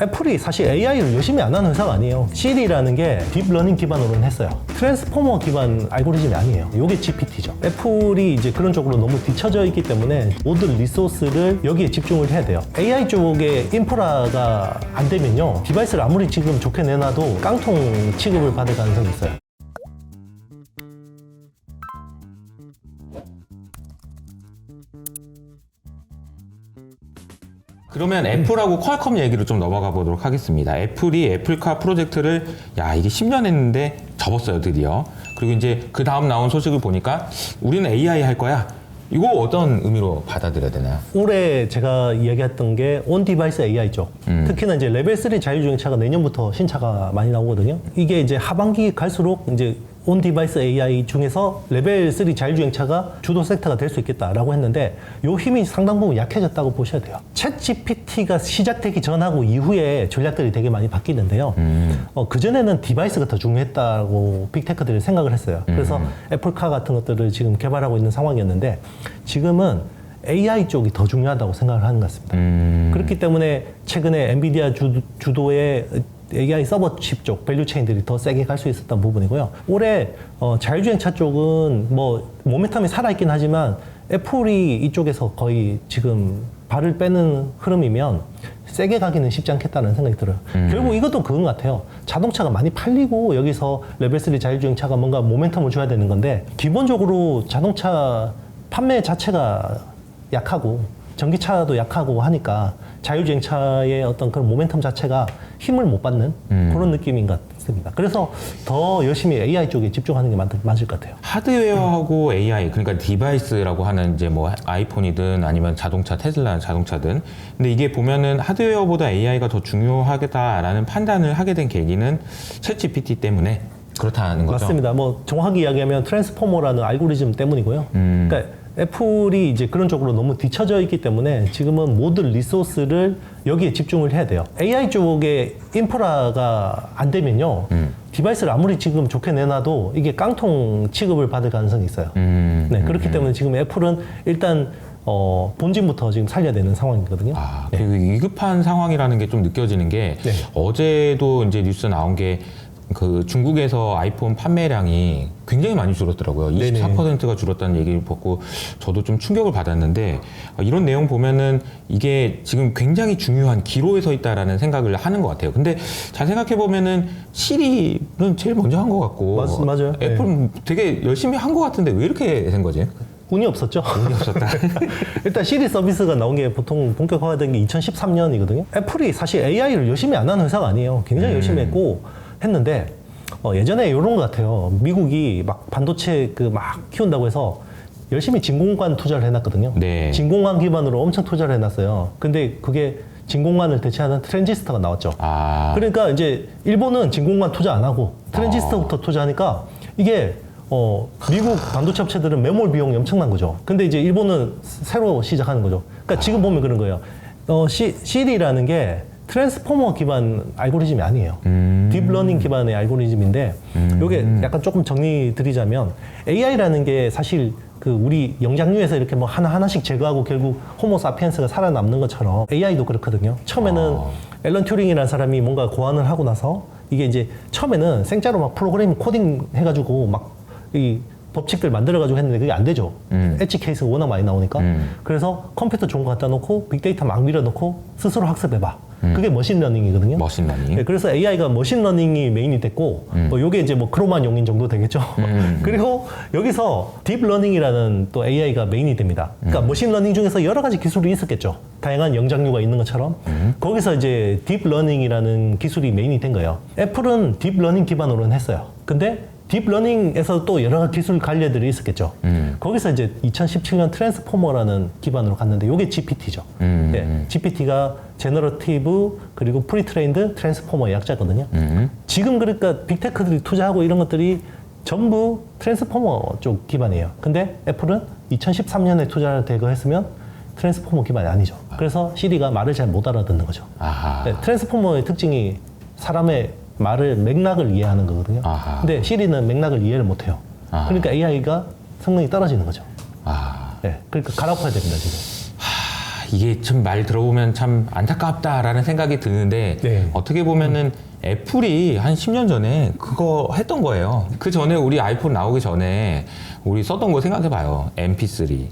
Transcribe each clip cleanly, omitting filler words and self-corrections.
애플이 사실 AI를 열심히 안 하는 회사가 아니에요. Siri라는 게 딥러닝 기반으로는 했어요. 트랜스포머 기반 알고리즘이 아니에요. 이게 GPT죠. 애플이 이제 그런 쪽으로 너무 뒤처져 있기 때문에 모든 리소스를 여기에 집중을 해야 돼요. AI 쪽에 인프라가 안 되면요, 디바이스를 아무리 지금 좋게 내놔도 깡통 취급을 받을 가능성이 있어요. 그러면 애플하고 퀄컴 얘기로 좀 넘어가 보도록 하겠습니다. 애플이 애플카 프로젝트를 이게 10년 했는데 접었어요, 드디어. 그리고 이제 그 다음 나온 소식을 보니까 우리는 AI 할 거야. 이거 어떤 의미로 받아들여야 되나요? 올해 제가 이야기했던 게 온 디바이스 AI 쪽. 특히나 이제 레벨 3 자율주행차가 내년부터 신차가 많이 나오거든요. 이게 이제 하반기 갈수록 이제 온 디바이스 AI 중에서 레벨 3 자율주행차가 주도 섹터가 될 수 있겠다라고 했는데 요 힘이 상당 부분 약해졌다고 보셔야 돼요. 챗 GPT가 시작되기 전하고 이후에 전략들이 되게 많이 바뀌는데요. 그전에는 디바이스가 더 중요했다고 빅테크들이 생각을 했어요. 그래서 애플카 같은 것들을 지금 개발하고 있는 상황이었는데 지금은 AI 쪽이 더 중요하다고 생각을 하는 것 같습니다. 그렇기 때문에 최근에 엔비디아 주도의 AI 서버 칩 쪽 밸류 체인들이 더 세게 갈 수 있었던 부분이고요. 올해 자율주행차 쪽은 뭐 모멘텀이 살아있긴 하지만 애플이 이쪽에서 거의 지금 발을 빼는 흐름이면 세게 가기는 쉽지 않겠다는 생각이 들어요. 결국 이것도 그건 같아요. 자동차가 많이 팔리고 여기서 레벨 3 자율주행차가 뭔가 모멘텀을 줘야 되는 건데 기본적으로 자동차 판매 자체가 약하고 전기차도 약하고 하니까 자율주행차의 어떤 그런 모멘텀 자체가 힘을 못 받는 그런 느낌인 것 같습니다. 그래서 더 열심히 AI 쪽에 집중하는 게 맞을 것 같아요. 하드웨어하고 AI, 그러니까 디바이스라고 하는 이제 뭐 아이폰이든 아니면 자동차, 테슬라 자동차든. 근데 이게 보면은 하드웨어보다 AI가 더 중요하겠다라는 판단을 하게 된 계기는 챗 GPT 때문에 그렇다는 거죠. 맞습니다. 뭐 정확하게 이야기하면 트랜스포머라는 알고리즘 때문이고요. 그러니까 애플이 이제 그런 쪽으로 너무 뒤처져 있기 때문에 지금은 모든 리소스를 여기에 집중을 해야 돼요. AI 쪽에 인프라가 안 되면요, 디바이스를 아무리 지금 좋게 내놔도 이게 깡통 취급을 받을 가능성이 있어요. 네, 그렇기 때문에 지금 애플은 일단 본진부터 지금 살려야 되는 상황이거든요. 그리고 위급한 상황이라는 게 좀 느껴지는 게 네. 어제도 이제 뉴스 나온 게 그 중국에서 아이폰 판매량이 굉장히 많이 줄었더라고요. 24%가 줄었다는 얘기를 듣고 저도 좀 충격을 받았는데, 이런 내용 보면은 이게 지금 굉장히 중요한 기로에 서 있다라는 생각을 하는 것 같아요. 근데 잘 생각해 보면은 시리는 제일 먼저 한 것 같고, 맞아요. 애플은 되게 열심히 한 것 같은데 왜 이렇게 된 거지? 운이 없었죠. 운이 없었다. 일단 시리 서비스가 나온 게 보통 본격화된 게 2013년이거든요. 애플이 사실 AI를 열심히 안 하는 회사가 아니에요. 굉장히 열심히 했는데 예전에 이런 것 같아요. 미국이 막 반도체 막 키운다고 해서 열심히 진공관 투자를 해놨거든요. 네. 진공관 기반으로 엄청 투자를 해놨어요. 근데 그게 진공관을 대체하는 트랜지스터가 나왔죠. 그러니까 이제 일본은 진공관 투자 안 하고 트랜지스터부터 투자하니까 이게 미국 반도체 업체들은 매몰 비용이 엄청난 거죠. 근데 이제 일본은 새로 시작하는 거죠. 그러니까 지금 보면 그런 거예요. Siri라는 게 트랜스포머 기반 알고리즘이 아니에요. 딥러닝 기반의 알고리즘인데, 요게 약간 조금 정리 드리자면, AI라는 게 사실 우리 영장류에서 이렇게 뭐 하나하나씩 제거하고 결국 호모 사피엔스가 살아남는 것처럼 AI도 그렇거든요. 처음에는 앨런 튜링이라는 사람이 뭔가 고안을 하고 나서 이게 이제 처음에는 생짜로 막 프로그래밍 코딩 해가지고 막 이 법칙들 만들어가지고 했는데 그게 안 되죠. 엣지 케이스가 워낙 많이 나오니까. 그래서 컴퓨터 좋은 거 갖다 놓고 빅데이터 막 밀어놓고 스스로 학습해봐. 그게 머신러닝이거든요. 머신러닝. 네, 그래서 AI가 머신러닝이 메인이 됐고, 요게 이제 뭐 크로만 용인 정도 되겠죠. 그리고 여기서 딥러닝이라는 또 AI가 메인이 됩니다. 그러니까 머신러닝 중에서 여러 가지 기술이 있었겠죠. 다양한 영장류가 있는 것처럼. 거기서 이제 딥러닝이라는 기술이 메인이 된 거예요. 애플은 딥러닝 기반으로는 했어요. 근데 딥러닝에서 또 여러 가지 기술 관례들이 있었겠죠. 거기서 이제 2017년 트랜스포머라는 기반으로 갔는데 이게 GPT죠. 네, GPT가 제너러티브 그리고 프리트레인드 트랜스포머의 약자거든요. 지금 그러니까 빅테크들이 투자하고 이런 것들이 전부 트랜스포머 쪽 기반이에요. 근데 애플은 2013년에 투자를 대거 했으면 트랜스포머 기반이 아니죠. 그래서 시리가 말을 잘 못 알아듣는 거죠. 네, 트랜스포머의 특징이 사람의 말을 맥락을 이해하는 거거든요. 근데 시리는 맥락을 이해를 못해요. 그러니까 AI가 성능이 떨어지는 거죠. 네, 그러니까 갈아엎어야 됩니다, 지금. 이게 참 말 들어보면 참 안타깝다라는 생각이 드는데 네. 어떻게 보면은 애플이 한 10년 전에 그거 했던 거예요. 그 전에 우리 아이폰 나오기 전에 우리 썼던 거 생각해봐요. MP3,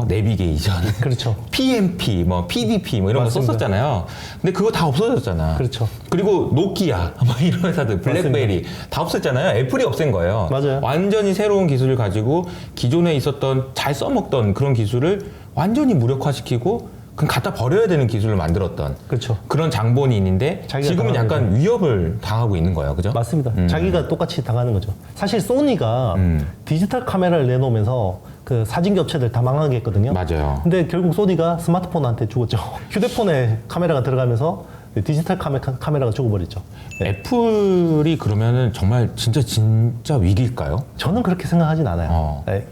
내비게이션, 그렇죠. PMP, 뭐 PDP 뭐 이런 맞습니다. 거 썼었잖아요. 근데 그거 다 없어졌잖아. 그렇죠. 그리고 노키아, 뭐 이런 회사들, 블랙베리 다 없앴잖아요. 애플이 없앤 거예요. 맞아요. 완전히 새로운 기술을 가지고 기존에 있었던 잘 써먹던 그런 기술을 완전히 무력화시키고 그럼 갖다 버려야 되는 기술을 만들었던 그렇죠. 그런 장본이 있는데 자기가 지금은 당하는 약간 위협을 당하고 있는 거예요. 그죠? 맞습니다. 자기가 똑같이 당하는 거죠. 사실 소니가 디지털 카메라를 내놓으면서 그 사진기 업체들 다 망하게 했거든요. 맞아요. 근데 결국 소니가 스마트폰한테 죽었죠. 휴대폰에 카메라가 들어가면서 디지털 카메라가 죽어버렸죠. 네. 애플이 그러면은 정말 진짜 위기일까요? 저는 그렇게 생각하진 않아요. 네.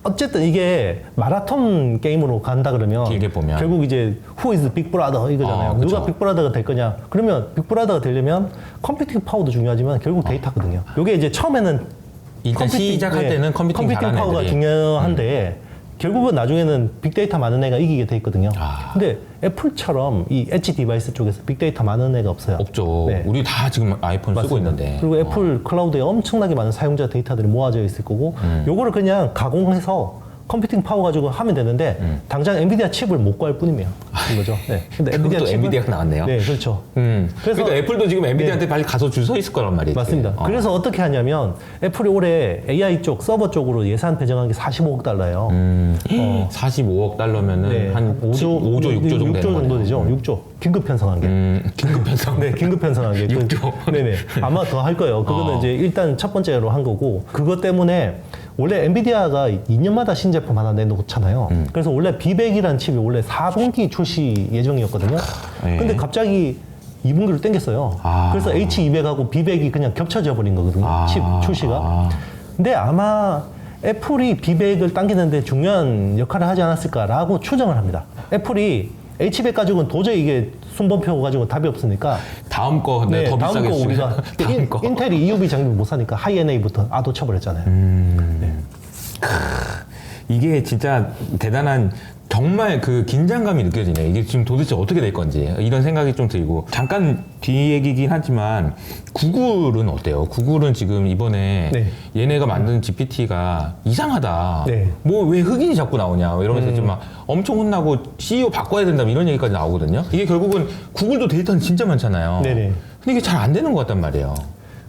어쨌든 이게 마라톤 게임으로 간다 그러면 길게 보면. 결국 이제 Who is Big Brother 이거잖아요. 그쵸. 누가 빅브라더가 될 거냐? 그러면 빅브라더가 되려면 컴퓨팅 파워도 중요하지만 결국 데이터거든요. 이게 이제 처음에는 일단 시작할 때는 컴퓨팅 잘하는 파워가 애들이. 중요한데 결국은 나중에는 빅데이터 많은 애가 이기게 돼 있거든요. 근데 애플처럼 이 엣지 디바이스 쪽에서 빅데이터 많은 애가 없어요. 없죠. 네. 우리 다 지금 아이폰 쓰고 있는데. 그리고 애플 클라우드에 엄청나게 많은 사용자 데이터들이 모아져 있을 거고 요거를 그냥 가공해서 컴퓨팅 파워 가지고 하면 되는데 당장 엔비디아 칩을 못 구할 뿐이에요. 인 거죠. 네. 근데 그것도 엔비디아가 나왔네요. 네, 그렇죠. 그래서 그러니까 애플도 지금 엔비디아한테 빨리 가서 줄 서 있을 거란 말이에요. 맞습니다. 그래서 어떻게 하냐면 애플이 올해 AI 쪽 서버 쪽으로 예산 배정한 게 45억 달러예요. 45억 달러면은 한 5조, 6조 정도 6조 정도 되죠. 6조. 긴급 편성한 게. 긴급 편성. 네, 긴급 편성한 게. 6조. 네네. 아마 더 할 거예요. 그거는 이제 일단 첫 번째로 한 거고, 그것 때문에 원래 엔비디아가 2년마다 신제품 하나 내놓잖아요. 그래서 원래 B100이라는 칩이 원래 4분기 출시 예정이었거든요. 네. 근데 갑자기 2분기로 땡겼어요. 그래서 H200하고 B100이 그냥 겹쳐져 버린 거거든요. 칩 출시가. 근데 아마 애플이 B100을 당기는데 중요한 역할을 하지 않았을까라고 추정을 합니다. 애플이 H100 가지고는 도저히 이게 순번표 가지고 답이 없으니까 다음 거 네, 더 다음 비싸게 거 우리가 다음 거. 인텔이 EUV 장비 못 사니까 하이NA부터 아도 쳐버렸잖아요. 이게 진짜 대단한 정말 그 긴장감이 느껴지네요. 이게 지금 도대체 어떻게 될 건지 이런 생각이 좀 들고 잠깐 뒤 얘기긴 하지만 구글은 어때요? 구글은 지금 이번에 네. 얘네가 만든 GPT가 이상하다. 네. 뭐 왜 흑인이 자꾸 나오냐 이러면서 좀 막 엄청 혼나고 CEO 바꿔야 된다 이런 얘기까지 나오거든요. 이게 결국은 구글도 데이터는 진짜 많잖아요. 네네. 근데 이게 잘 안 되는 것 같단 말이에요.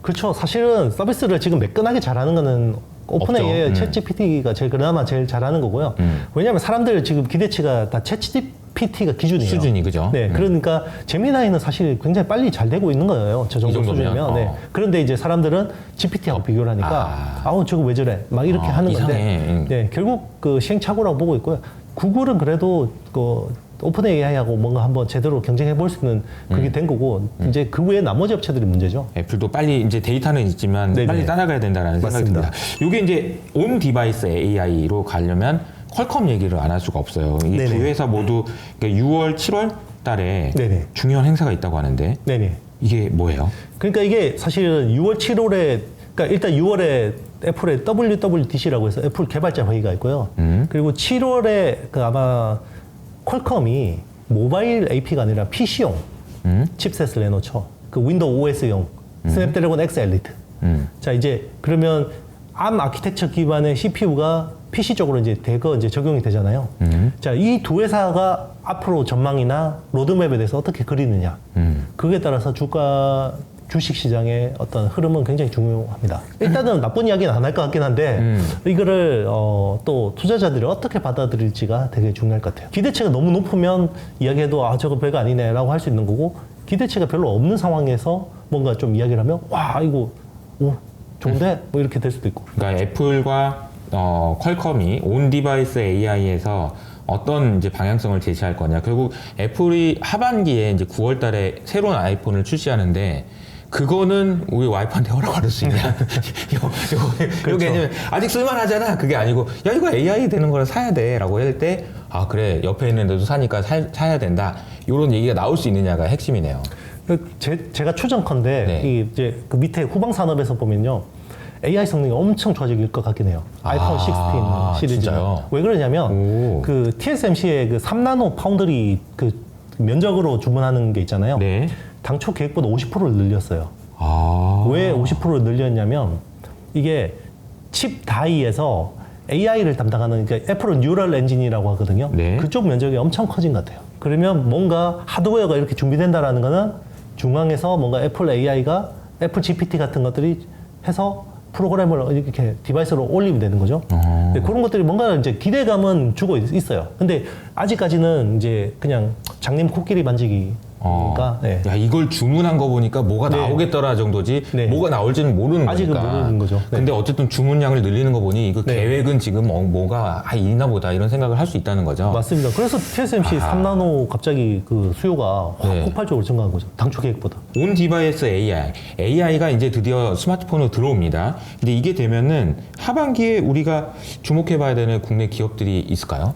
그렇죠. 사실은 서비스를 지금 매끈하게 잘하는 거는 오픈AI의 챗GPT가 그나마 제일 잘하는 거고요. 왜냐하면 사람들 지금 기대치가 다 챗GPT가 기준이에요. 수준이 그죠? 네, 그러니까 제미나이는 사실 굉장히 빨리 잘 되고 있는 거예요. 저 정도 이 정도면? 수준이면. 네. 그런데 이제 사람들은 GPT하고 비교를 하니까 아우 저거 왜 저래? 막 이렇게 하는 이상해. 건데, 네, 결국 그 시행착오라고 보고 있고요. 구글은 그래도 그 오픈 AI하고 뭔가 한번 제대로 경쟁해 볼 수 있는 그게 된 거고 이제 그 외에 나머지 업체들이 문제죠. 애플도 빨리 이제 데이터는 있지만 네네. 빨리 따라가야 된다라는 생각이 맞습니다. 듭니다. 이게 이제 온 디바이스 AI로 가려면 퀄컴 얘기를 안 할 수가 없어요. 이 두 네네. 회사 모두 6월, 7월 달에 네네. 중요한 행사가 있다고 하는데 네네. 이게 뭐예요? 그러니까 이게 사실은 6월, 7월에 그러니까 일단 6월에 애플의 WWDC라고 해서 애플 개발자 회의가 있고요. 그리고 7월에 그 아마 퀄컴이 모바일 AP가 아니라 PC용 칩셋을 내놓죠. 그 윈도우 OS용 스냅드래곤 X 엘리트. 자 이제 그러면 ARM 아키텍처 기반의 CPU가 PC 쪽으로 이제 대거 이제 적용이 되잖아요. 자 이 두 회사가 앞으로 전망이나 로드맵에 대해서 어떻게 그리느냐. 그에 따라서 주식 시장의 어떤 흐름은 굉장히 중요합니다. 일단은 나쁜 이야기는 안 할 것 같긴 한데 이거를 또 투자자들이 어떻게 받아들일지가 되게 중요할 것 같아요. 기대치가 너무 높으면 이야기해도 아 저거 별거 아니네라고 할 수 있는 거고 기대치가 별로 없는 상황에서 뭔가 좀 이야기를 하면 와 이거 오 좋은데 뭐 이렇게 될 수도 있고. 그러니까 애플과 퀄컴이 온 디바이스 AI에서 어떤 이제 방향성을 제시할 거냐. 결국 애플이 하반기에 이제 9월 달에 새로운 아이폰을 출시하는데 그거는 우리 와이프한테 허락받을 수 있냐? 그렇죠. 이게 아직 쓸만하잖아. 그게 아니고 야 이거 AI 되는 거를 사야 돼라고 할 때 아 그래 옆에 있는데도 사니까 사야 된다. 이런 얘기가 나올 수 있느냐가 핵심이네요. 제가 추정컨대 네. 이 이제 그 밑에 후방 산업에서 보면요. AI 성능이 엄청 좋아질 것 같긴 해요. 아이폰 16 시리즈. 진짜요? 왜 그러냐면 오. 그 TSMC의 그 3나노 파운드리 그 면적으로 주문하는 게 있잖아요. 네. 당초 계획보다 50%를 늘렸어요. 아. 왜 50%를 늘렸냐면 이게 칩 다이에서 AI를 담당하는 그러니까 애플은 뉴럴 엔진이라고 하거든요. 네. 그쪽 면적이 엄청 커진 것 같아요. 그러면 뭔가 하드웨어가 이렇게 준비된다라는 거는 중앙에서 뭔가 애플 AI가 애플 GPT 같은 것들이 해서 프로그램을 이렇게 디바이스로 올리면 되는 거죠. 근데 그런 것들이 뭔가 이제 기대감은 주고 있어요. 근데 아직까지는 이제 그냥 장님 코끼리 만지기. 그러니까 네. 야, 이걸 주문한 거 보니까 뭐가 네. 나오겠더라 정도지 네. 뭐가 나올지는 모르는 아직은 거니까. 모르는 거죠. 네. 근데 어쨌든 주문량을 늘리는 거 보니 이거 네. 계획은 지금 뭐가 있나 보다 이런 생각을 할 수 있다는 거죠. 맞습니다. 그래서 TSMC 3나노 갑자기 그 수요가 확 네. 폭발적으로 증가한 거죠. 당초 계획보다. 온 디바이스 AI가 이제 드디어 스마트폰으로 들어옵니다. 근데 이게 되면은 하반기에 우리가 주목해봐야 되는 국내 기업들이 있을까요?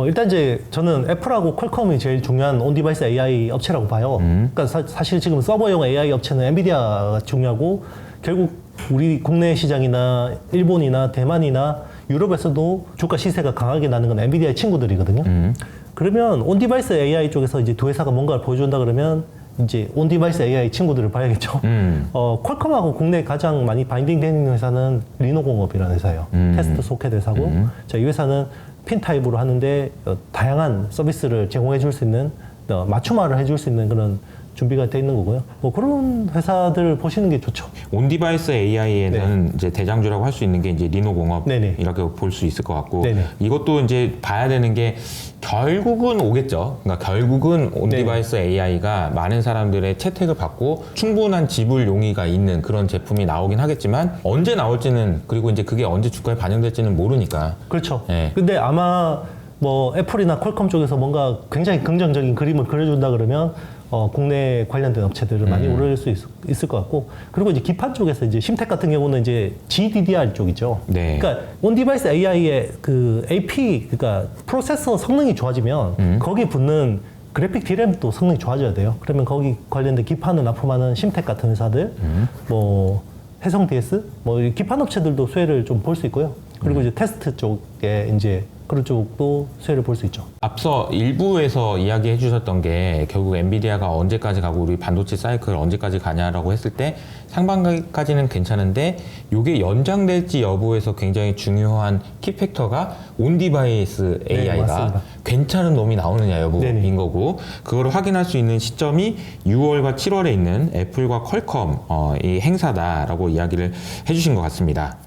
일단 이제 저는 애플하고 퀄컴이 제일 중요한 온디바이스 AI 업체라고 봐요. 그러니까 사실 지금 서버용 AI 업체는 엔비디아가 중요하고 결국 우리 국내 시장이나 일본이나 대만이나 유럽에서도 주가 시세가 강하게 나는 건 엔비디아의 친구들이거든요. 그러면 온디바이스 AI 쪽에서 이제 두 회사가 뭔가를 보여준다 그러면 이제 온디바이스 AI 친구들을 봐야겠죠. 퀄컴하고 국내 가장 많이 바인딩 되는 회사는 리노공업이라는 회사예요. 테스트 소켓 회사고, 자, 이 회사는 핀 타입으로 하는데 다양한 서비스를 제공해 줄 수 있는 맞춤화를 해줄 수 있는 그런 준비가 돼 있는 거고요. 뭐 그런 회사들 보시는 게 좋죠. 온 디바이스 AI에는 네. 이제 대장주라고 할 수 있는 게 이제 리노공업 네네. 이렇게 볼 수 있을 것 같고 네네. 이것도 이제 봐야 되는 게 결국은 오겠죠. 그러니까 결국은 온 네. 디바이스 AI가 많은 사람들의 채택을 받고 충분한 지불 용의가 있는 그런 제품이 나오긴 하겠지만 언제 나올지는 그리고 이제 그게 언제 주가에 반영될지는 모르니까. 그렇죠. 네. 근데 아마 뭐 애플이나 퀄컴 쪽에서 뭔가 굉장히 긍정적인 그림을 그려준다 그러면 국내 관련된 업체들을 많이 오를 수 있을 것 같고, 그리고 이제 기판 쪽에서 이제 심텍 같은 경우는 이제 GDDR 쪽이죠. 네. 그러니까 온디바이스 AI의 그 AP, 그러니까 프로세서 성능이 좋아지면 거기 붙는 그래픽 D램도 성능이 좋아져야 돼요. 그러면 거기 관련된 기판을 납품하는 심텍 같은 회사들, 뭐 해성 DS, 뭐 이 기판 업체들도 수혜를 좀 볼 수 있고요. 그리고 이제 테스트 쪽에 이제 그런 쪽도 수혜를 볼 수 있죠. 앞서 일부에서 이야기해 주셨던 게 결국 엔비디아가 언제까지 가고 우리 반도체 사이클 언제까지 가냐라고 했을 때 상반기까지는 괜찮은데 이게 연장될지 여부에서 굉장히 중요한 키팩터가 온디바이스 네, AI가 맞습니다. 괜찮은 놈이 나오느냐 여부인 네네. 거고, 그거를 확인할 수 있는 시점이 6월과 7월에 있는 애플과 퀄컴 이 행사다라고 이야기를 해주신 것 같습니다.